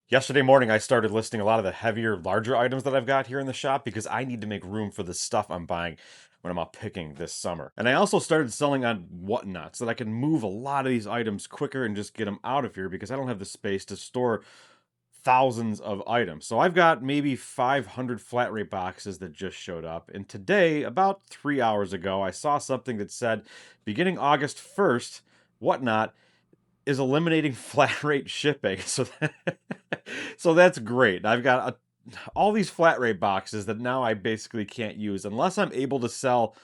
Yesterday morning, I started listing a lot of the heavier, larger items that I've got here in the shop because I need to make room for the stuff I'm buying when I'm out picking this summer. And I also started selling on Whatnot so that I can move a lot of these items quicker and just get them out of here because I don't have the space to store thousands of items. So I've got maybe 500 flat rate boxes that just showed up. And today, about 3 hours ago, I saw something that said beginning August 1st, Whatnot is eliminating flat rate shipping. So that's great. I've got all these flat rate boxes that now I basically can't use unless I'm able to sell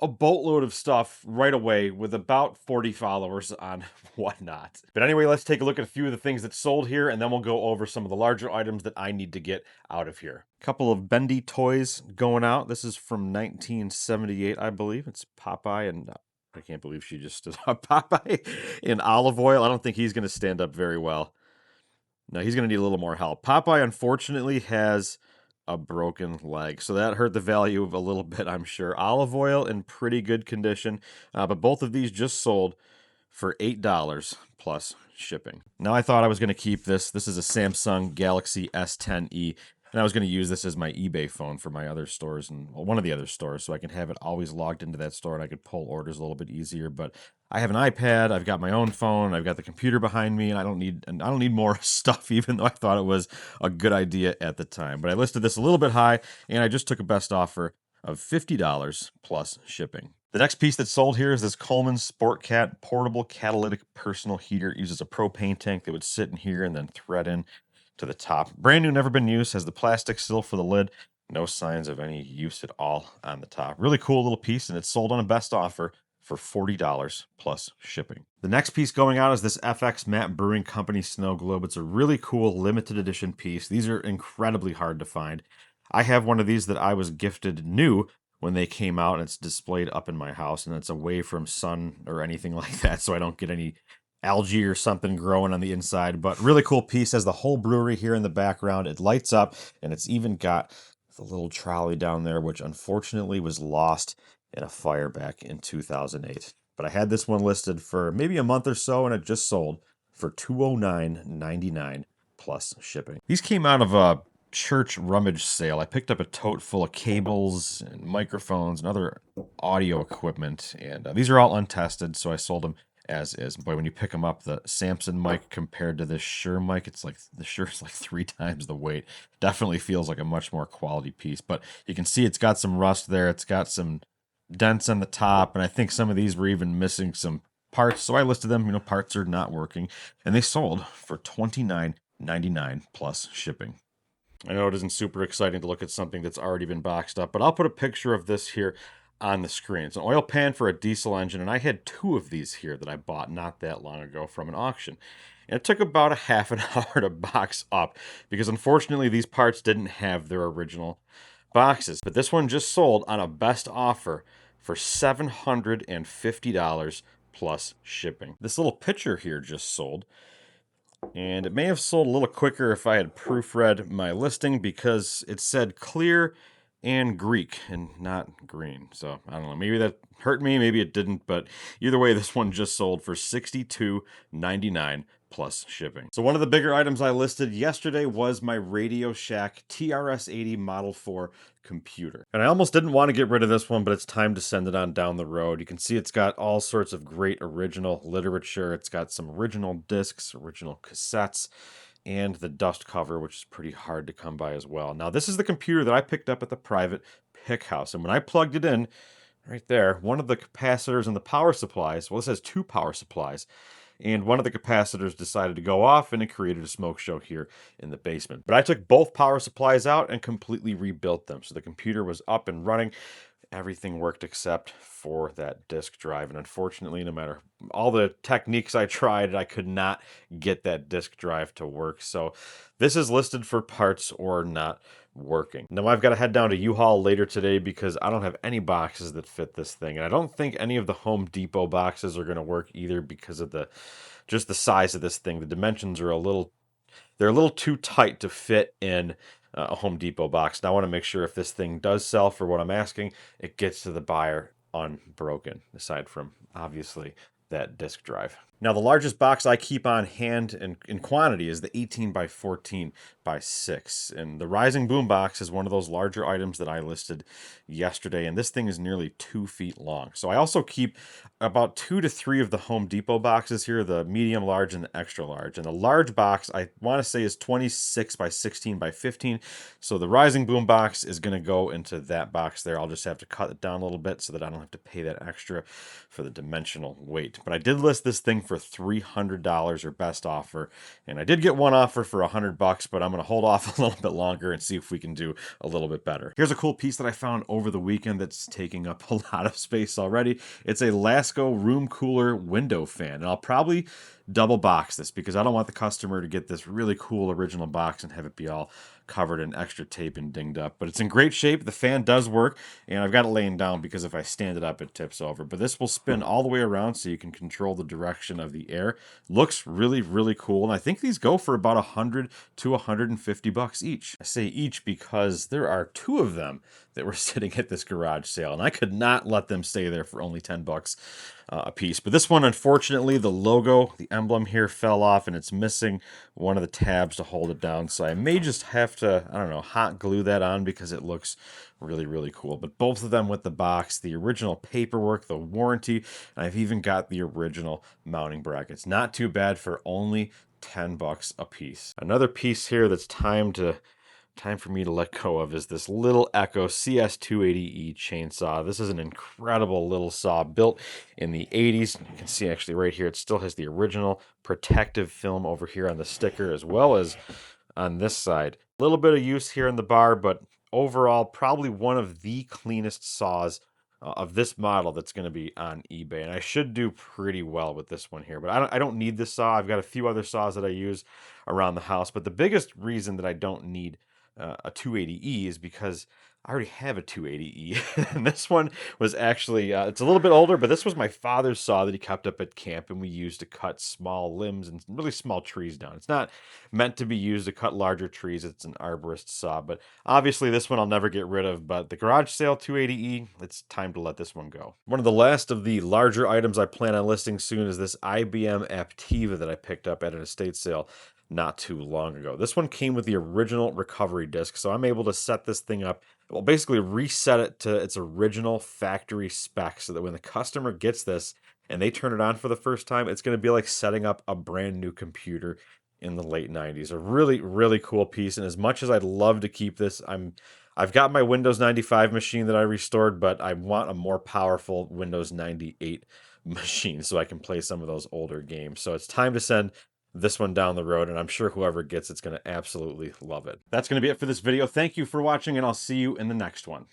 a boatload of stuff right away with about 40 followers on Whatnot. But anyway, let's take a look at a few of the things that sold here, and then we'll go over some of the larger items that I need to get out of here. A couple of bendy toys going out. This is from 1978, I believe. It's Popeye, and I can't believe she just stood up. Popeye in olive oil. I don't think he's going to stand up very well. No, he's going to need a little more help. Popeye, unfortunately, has a broken leg, so that hurt the value of a little bit, I'm sure. Olive oil in pretty good condition, but both of these just sold for $8 plus shipping. Now, I thought I was going to keep this. This is a Samsung Galaxy S10e, and I was going to use this as my eBay phone for my other stores and one of the other stores, so I can have it always logged into that store and I could pull orders a little bit easier. But I have an iPad, I've got my own phone, I've got the computer behind me, and I don't need more stuff, even though I thought it was a good idea at the time. But I listed this a little bit high, and I just took a best offer of $50 plus shipping. The next piece that's sold here is this Coleman Sport Cat portable catalytic personal heater. It uses a propane tank that would sit in here and then thread in to the top. Brand new, never been used, has the plastic seal for the lid. No signs of any use at all on the top. Really cool little piece, and it's sold on a best offer for $40 plus shipping. The next piece going out is this FX Matte Brewing Company Snow Globe. It's a really cool limited edition piece. These are incredibly hard to find. I have one of these that I was gifted new when they came out, and it's displayed up in my house, and it's away from sun or anything like that, so I don't get any algae or something growing on the inside. But really cool piece. Has the whole brewery here in the background. It lights up, and it's even got the little trolley down there, which unfortunately was lost in a fire back in 2008. But I had this one listed for maybe a month or so, and it just sold for $209.99 plus shipping. These came out of a church rummage sale. I picked up a tote full of cables and microphones and other audio equipment, and these are all untested, so I sold them as is. Boy, when you pick them up, the Samson mic compared to this Shure mic, it's like the Shure's like 3 times the weight. Definitely feels like a much more quality piece, but you can see it's got some rust there. It's got some dents on the top, and I think some of these were even missing some parts, so I listed them. Parts are not working, and they sold for $29.99 plus shipping. I know it isn't super exciting to look at something that's already been boxed up, but I'll put a picture of this here on the screen. It's an oil pan for a diesel engine, and I had 2 of these here that I bought not that long ago from an auction. And it took about a half an hour to box up because unfortunately these parts didn't have their original boxes. But this one just sold on a best offer for $750 plus shipping. This little pitcher here just sold. And it may have sold a little quicker if I had proofread my listing because it said clear and Greek and not green. So I don't know. Maybe that hurt me. Maybe it didn't. But either way, this one just sold for $62.99 plus shipping. So one of the bigger items I listed yesterday was my Radio Shack TRS-80 Model 4 computer. And I almost didn't want to get rid of this one, but it's time to send it on down the road. You can see it's got all sorts of great original literature. It's got some original discs, original cassettes, and the dust cover, which is pretty hard to come by as well. Now, this is the computer that I picked up at the private pick house. And when I plugged it in, right there, one of the capacitors and the power supplies, well, this has 2 power supplies, and one of the capacitors decided to go off, and it created a smoke show here in the basement. But I took both power supplies out and completely rebuilt them. So the computer was up and running. Everything worked except for that disk drive. And unfortunately, no matter all the techniques I tried, I could not get that disk drive to work. So this is listed for parts or not working. Now I've got to head down to U-Haul later today because I don't have any boxes that fit this thing. And I don't think any of the Home Depot boxes are going to work either because of just the size of this thing. The dimensions are they're a little too tight to fit in a Home Depot box. Now I want to make sure if this thing does sell for what I'm asking, it gets to the buyer unbroken, aside from obviously that disk drive. Now, the largest box I keep on hand in quantity is the 18 by 14 by 6. And the Rising Boom box is one of those larger items that I listed yesterday. And this thing is nearly 2 feet long. So I also keep about 2 to 3 of the Home Depot boxes here, the medium large and the extra large. And the large box, I want to say, is 26 by 16 by 15. So the Rising Boom box is going to go into that box there. I'll just have to cut it down a little bit so that I don't have to pay that extra for the dimensional weight. But I did list this thing for $300 or best offer, and I did get one offer for $100, but I'm going to hold off a little bit longer and see if we can do a little bit better. Here's a cool piece that I found over the weekend that's taking up a lot of space already. It's a Lasco room cooler window fan, and I'll probably double box this because I don't want the customer to get this really cool original box and have it be all covered in extra tape and dinged up. But it's in great shape. The fan does work, and I've got it laying down because if I stand it up, it tips over. But this will spin all the way around so you can control the direction of the air. Looks really, really cool, and I think these go for about $100 to $150 each. I say each because there are 2 of them that were sitting at this garage sale, and I could not let them stay there for only $10 a piece. But this one, unfortunately, the logo, the emblem here fell off, and it's missing one of the tabs to hold it down. So I may just have to, I don't know, hot glue that on because it looks really, really cool. But both of them with the box, the original paperwork, the warranty, and I've even got the original mounting brackets. Not too bad for only $10 a piece. Another piece here that's time for me to let go of is this little Echo CS280E chainsaw. This is an incredible little saw built in the 80s. You can see actually right here, it still has the original protective film over here on the sticker as well as on this side. A little bit of use here in the bar, but overall probably one of the cleanest saws of this model that's going to be on eBay. And I should do pretty well with this one here, but I don't need this saw. I've got a few other saws that I use around the house, but the biggest reason that I don't need a 280E is because I already have a 280E. And this one was actually, it's a little bit older, but this was my father's saw that he kept up at camp and we used to cut small limbs and really small trees down. It's not meant to be used to cut larger trees. It's an arborist saw, but obviously this one I'll never get rid of. But the garage sale 280E, it's time to let this one go. One of the last of the larger items I plan on listing soon is this IBM Aptiva that I picked up at an estate sale not too long ago. This one came with the original recovery disc, so I'm able to set this thing up, well, basically reset it to its original factory spec so that when the customer gets this and they turn it on for the first time, it's going to be like setting up a brand new computer in the late 90s. A really, really cool piece, and as much as I'd love to keep this, I've got my Windows 95 machine that I restored, but I want a more powerful Windows 98 machine so I can play some of those older games. So it's time to send this one down the road, and I'm sure whoever gets it's going to absolutely love it. That's going to be it for this video. Thank you for watching, and I'll see you in the next one.